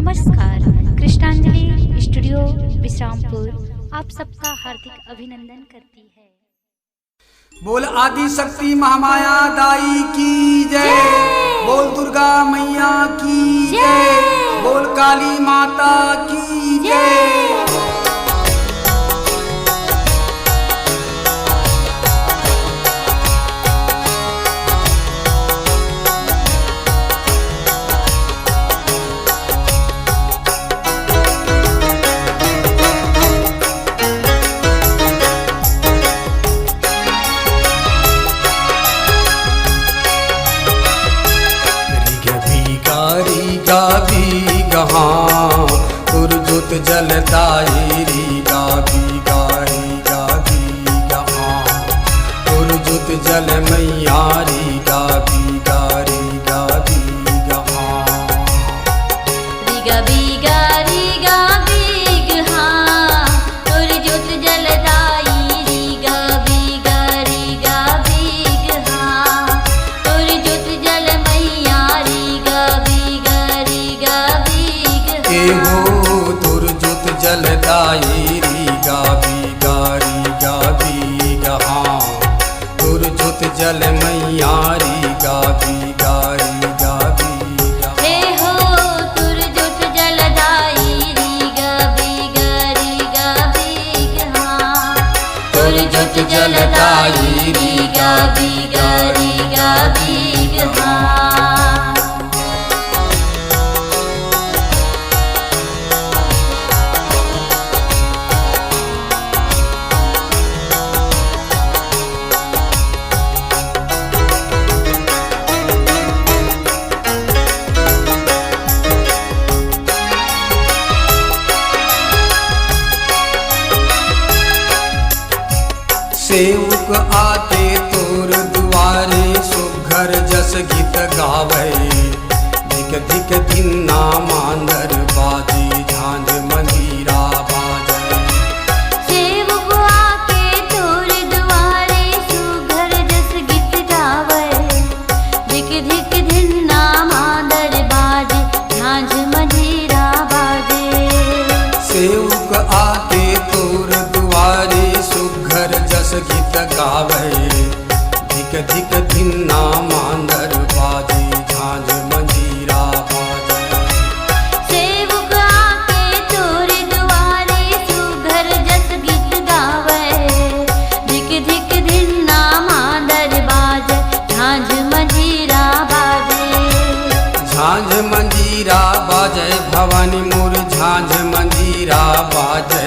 नमस्कार, कृष्णांजलि स्टूडियो विश्रामपुर आप सबका हार्दिक अभिनंदन करती है। बोल आदि शक्ति महामाया दाई की जय, बोल दुर्गा मैया की जय, बोल काली माता की जय। तुरजुत जलदाई रीगा बीगा रीगा बीगा तुरजुत जल मैया रीगा बीगा रीगा बीगा रीगा बीगा रीगा बीग तुरजुत जलदाई रीगा बीगा रीगा बीग तुरजुत जल मैया रीगा बीगा रीगा बीग तुरजुत जलदाई रीगा बीगा रीगा बीगा तुरजुत जल मैया रीगा बीगा रीगा बीगा हे हो तुरजुत जलदाई रीगा बीगा रीगा बीग तुरजुत जलदाई रीगा बीगा रीगा बीग सेवक आते तोर दुआरे सुघर जस गीत गावे धिक धिक धिन्ना मांदर बाजे झांझ मंजीरा बाजे। सेवक आके तोर दुआरे सुघर जस गीत गावे धिक धिक धिन्ना मांदर बाजे झांझ मंजीरा बाजे। सेवक आके तोर दुआरे सुघर जस गीत गावे धिक धिक धिन्ना मांदर बाजे झांझ मंजीरा बाजे। सेवक आके तोर दुआरे सुघर जस गीत गावे धिक धिक धिन्ना मांदर बाजे झांझ मंजीरा बाजे। झांझ मंजीरा बाजे भवानी मोर झांझ मंजीरा बाजे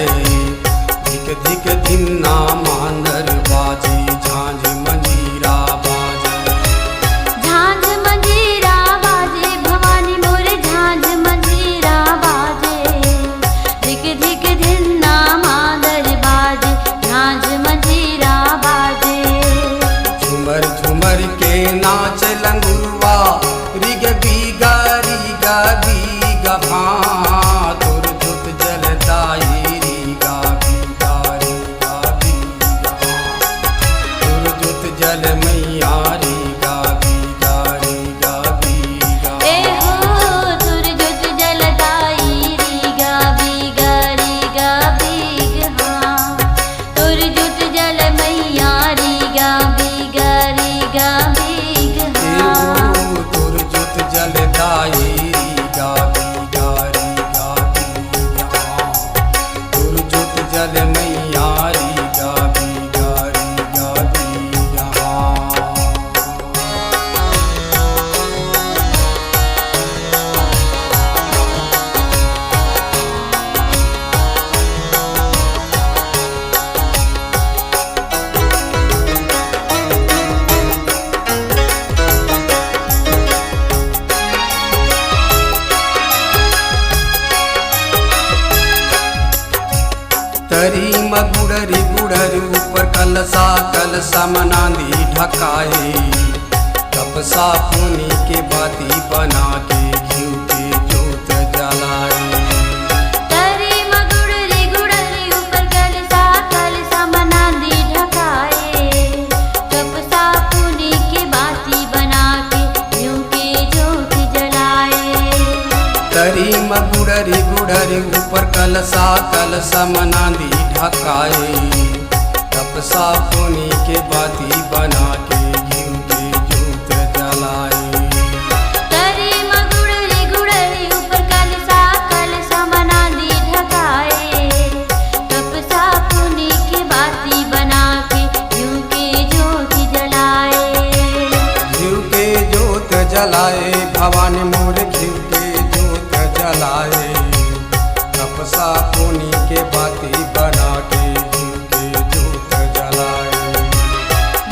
धिक धिक धिन्ना मांदर बाजे झांझ मंजीरा बाजे। झांझ मंजीरा बाजे भवानी मोर झांझ मंजीरा बाजे धिक धिक धिन्ना मांदर बाजे झांझ मंजीरा बाजे। झुमर झुमर के नाच लंगुरवा रीग बीगा रीगा बीगा तुरजुत जलदाई रीगा बीगा रीगा बीगा तुरजुत जल मैया रीगा बीगा रीगा बीगा। ए हो तुरजुत जलदाई रीगा बीगा रीगा बीग तुरजुत जल मैया रीगा बीगा रीगा बीग तुरजुत जलदाई रीगा बीगा रीगा बीगा तुरजुत जल मैया रीगा बीगा रीगा बीगा। तरी मगुड़री गुड़री ऊपर कलसा कलसा मनांदी ढकाए कपसा पुनी के बाती बना के घिउ के जोत जलाए। तरी मगुड़री गुड़री ऊपर कलसा कलसा मनांदी ढकाए कपसा पुनी के बाती बना के घिउ के ज्योति जलाए। तरी मगुड़री गुड़री ऊपर कलसा कलसा मनांदी ढकाए तपसा पुनी के बाती बना के घिउ के जोत जलाए तरी मगुड़री गुड़री ऊपर कलसा कलसा मनांदी ढकाए तपसा पुनी के बाती बना के घिउ के जोत जलाए जलाए भवानी मोर घिउ के जोत जलाए तपसा पुनी के बाती बना के घिउ के जोत जलाए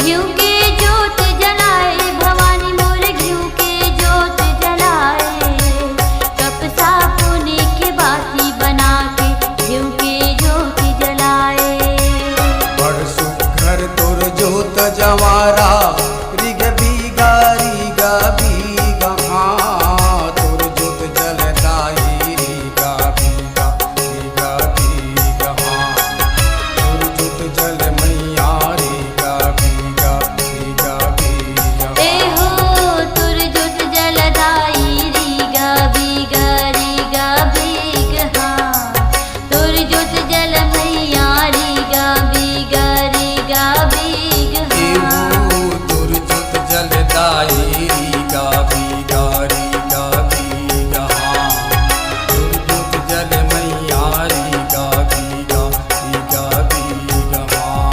घिउ के जोत जलाए भवानी मोर घिउ के जोत जलाए तपसा पुनी के बाती बना के घिउ के जोत जलाए बड़ सुघर तोर जोत जवारा रिग बीगा रिगा बीगा हाँ तोर जोत जलदाई रिगा बीगा रिगा बीगा हाँ तोर जोत जल मैया रिगा बीगा रिगा बीगा ए हो तुर जोत जलदाई रिगा बीगा रिगा बीग हाँ तुर जोत जल मैया रिगा बीगा रिगा बीग हाँ तोर जोत जलदाई रिगा बीगा रिगा बीगा हाँ तोर जोत जल मैया रिगा बीगा रिगा बीगा हाँ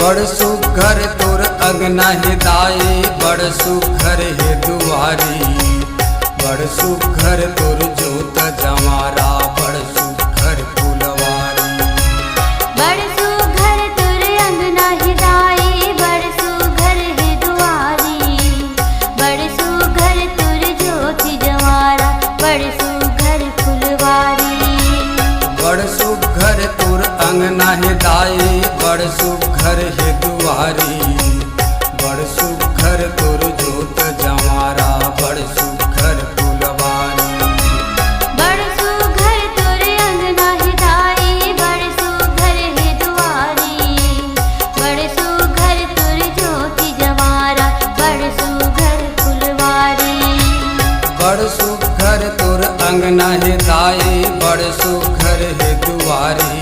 बड़ सुघर तोर अंगना हिदाए बड़ सुघर है दुआरी बड़ सुघर तोर जोत जमारा बड़ सुघर फुलवारी बड़ सुघर तुर अंगना हिदाई बड़ सुघर है दुआरी बड़ सुघर तुर ज्योति जवारा बड़ सुघर फुलवारी बड़ सुघर तोर अंगना हिदाए बड़ सुघर है दुआरी बड़ सुघर तोर जोत जमारा बड़ सुघर फुलवारी बड़ सुघर तुर अंगना हिदाई बड़ सुघर है दुआरी बड़ सुघर तुर ज्योति जवारा बड़ सुघर फुलवारी बड़ सुघर तोर अंगना हिदाए बड़ सुघर है दुआरी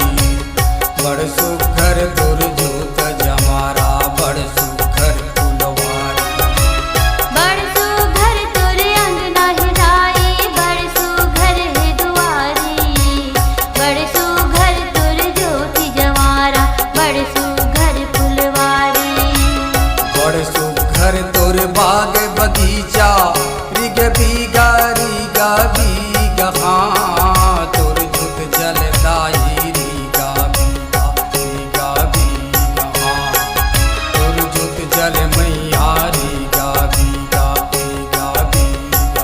बड़ सुघर तोर जोत जमारा बड़ सुघर फुलवारी बड़ सुघर तुर अंगना हिदाई बड़ सुघर है दुआरी बड़ सुघर तुर ज्योति जवारा बड़ सुघर फुलवारी बड़ सुघर तोर बाग बगीचा रिग बीगा रिगा बीगा हाँ तोर जोत जलदाई रिगा बीगा रिगा बीगा हाँ तोर जोत जल मैया रिगा बीगा रिगा बीगा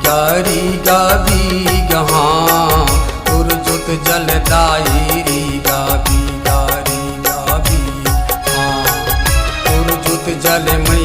हाँ रिगा बीगा हाँ तोर जोत जलदाई रिगा बीगा रिगा बीगा हाँ तोर जोत जल मैया